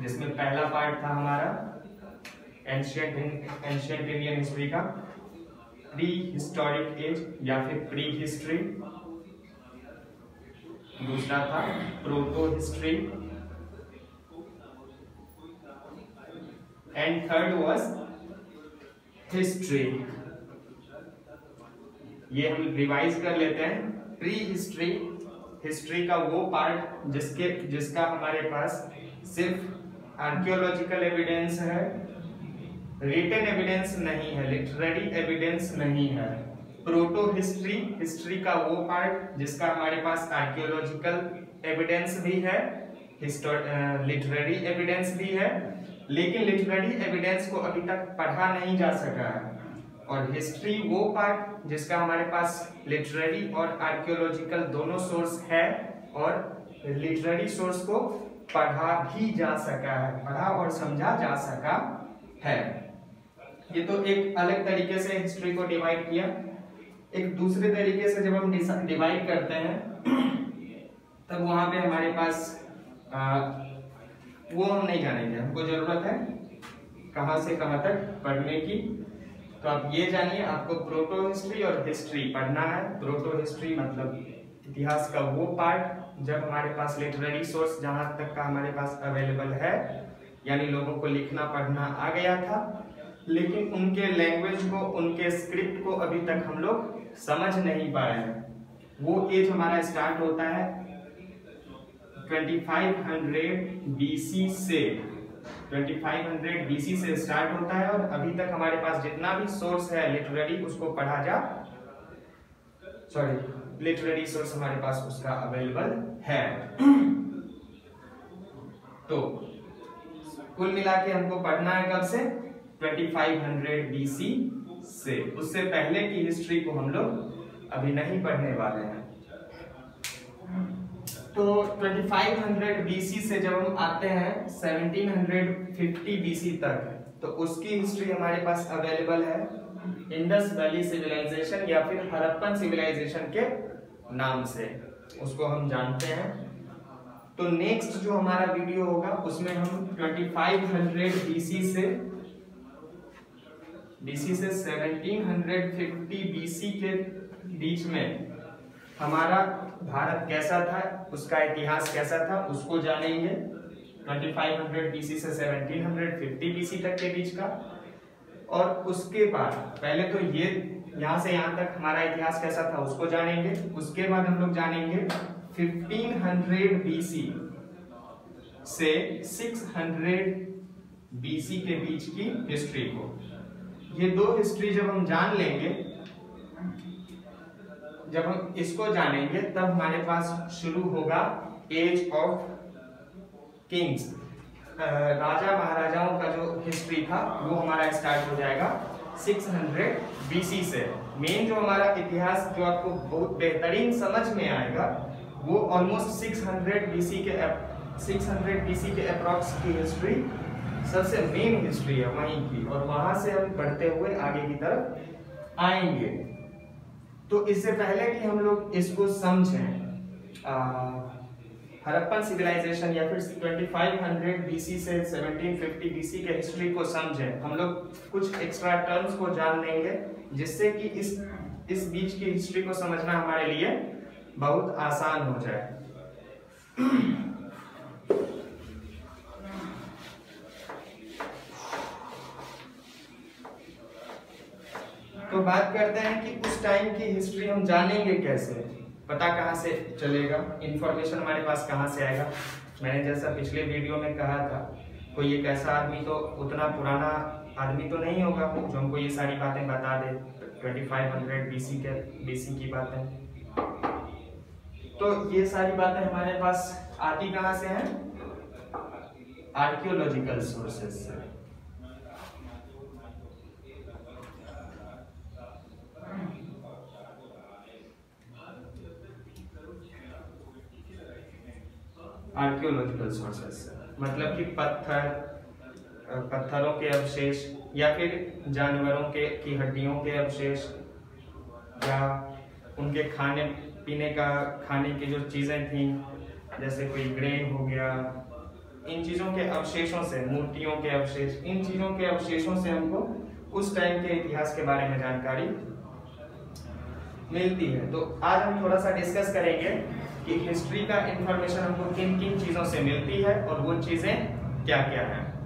जिसमें पहला पार्ट था हमारा एंशिएंट इंडियन हिस्ट्री का प्री हिस्टोरिक एज या फिर प्री हिस्ट्री, दूसरा था proto history, and third was history. ये हम रिवाइज कर लेते हैं। प्री हिस्ट्री, हिस्ट्री का वो पार्ट जिसका हमारे पास सिर्फ आर्कियोलॉजिकल एविडेंस है, रिटन एविडेंस नहीं है, लिटरेरी एविडेंस नहीं है। प्रोटो हिस्ट्री, हिस्ट्री का वो पार्ट जिसका हमारे पास आर्कियोलॉजिकल एविडेंस भी है, लिटरेरी एविडेंस भी है, लेकिन लिटरेरी एविडेंस को अभी तक पढ़ा नहीं जा सका है। और हिस्ट्री वो पार्ट जिसका हमारे पास लिटरेरी और आर्कियोलॉजिकल दोनों सोर्स है और लिटरेरी सोर्स को पढ़ा भी जा सका है, पढ़ा और समझा जा सका है। ये तो एक अलग तरीके से हिस्ट्री को डिवाइड किया। एक दूसरे तरीके से जब हम डिवाइड करते हैं तब वहां पे हमारे पास वो हम नहीं जानेंगे, हमको जरूरत है कहां से कहां तक पढ़ने की। तो आप ये जानिए, आपको प्रोटो हिस्ट्री और हिस्ट्री पढ़ना है। प्रोटो हिस्ट्री मतलब इतिहास का वो पार्ट जब हमारे पास लिटरेरी सोर्स जहां तक का हमारे पास अवेलेबल है, यानी लोगों को लिखना पढ़ना आ गया था, लेकिन उनके लैंग्वेज को, उनके स्क्रिप्ट को अभी तक हम लोग समझ नहीं पाए हैं। वो एज हमारा स्टार्ट होता है 2500 BC से, 2500 BC से स्टार्ट होता है और अभी तक हमारे पास जितना भी सोर्स है लिटरेरी उसको पढ़ा जा, लिटरेरी सोर्स हमारे पास उसका अवेलेबल है। तो कुल मिला के हमको पढ़ना है कब से? 2500 BC से। उससे पहले की हिस्ट्री को हम लोग अभी नहीं पढ़ने वाले हैं। तो 2500 BC से जब हम आते हैं 1750 BC तक, तो उसकी हिस्ट्री हमारे पास अवेलेबल है इंडस वैली सिविलाइजेशन या फिर हड़प्पन सिविलाइजेशन के नाम से, उसको हम जानते हैं। तो नेक्स्ट जो हमारा वीडियो होगा उसमें हम 2500 BC से 1750 BC के बीच में हमारा भारत कैसा था, उसका इतिहास कैसा था, उसको जानेंगे। 2500 BC से 1750 BC तक के बीच का। और उसके बाद पहले तो ये यहाँ से यहाँ तक हमारा इतिहास कैसा था उसको जानेंगे। उसके बाद हम लोग जानेंगे 1500 BC से 600 BC के बीच की हिस्ट्री को। ये दो हिस्ट्री जब हम जान लेंगे, जब हम इसको जानेंगे तब हमारे पास शुरू होगा एज ऑफ किंग्स। राजा महाराजाओं का जो हिस्ट्री था वो हमारा स्टार्ट हो जाएगा 600 BC से। मेन जो हमारा इतिहास जो आपको बहुत बेहतरीन समझ में आएगा वो ऑलमोस्ट 600 BC के अप्रॉक्स की हिस्ट्री सबसे मेन हिस्ट्री है वहीं की, और वहां से हम बढ़ते हुए आगे की तरफ आएंगे। तो इससे पहले कि हम लोग इसको समझें, हड़प्पन सिविलाइजेशन या फिर 2500 BC से 1750 BC के हिस्ट्री को समझें, हम लोग कुछ एक्स्ट्रा टर्म्स को जान लेंगे जिससे कि इस बीच की हिस्ट्री को समझना हमारे लिए बहुत आसान हो जाए। तो बात करते हैं कि उस टाइम की हिस्ट्री हम जानेंगे कैसे, पता कहाँ से चलेगा, इंफॉर्मेशन हमारे पास कहाँ से आएगा। मैंने जैसा पिछले वीडियो में कहा था, कोई एक ऐसा आदमी तो उतना पुराना आदमी तो नहीं होगा जो हमको ये सारी बातें बता दे, 2500 BC की बातें। तो ये सारी बातें हमारे पास आती कहाँ से हैं? आर्कियोलॉजिकल सोर्सेज से। आर्कियोलॉजिकल सोर्सेस से मतलब कि पत्थरों के अवशेष या फिर जानवरों की हड्डियों के अवशेष, या उनके खाने पीने की जो चीजें थी, जैसे कोई ग्रेन हो गया, इन चीजों के अवशेषों से, मूर्तियों के अवशेष, इन चीजों के अवशेषों से हमको उस टाइम के इतिहास के बारे में जानकारी मिलती है। तो आज हम थोड़ा सा डिस्कस करेंगे कि हिस्ट्री का इंफॉर्मेशन हमको किन किन चीजों से मिलती है और वो चीजें क्या क्या है।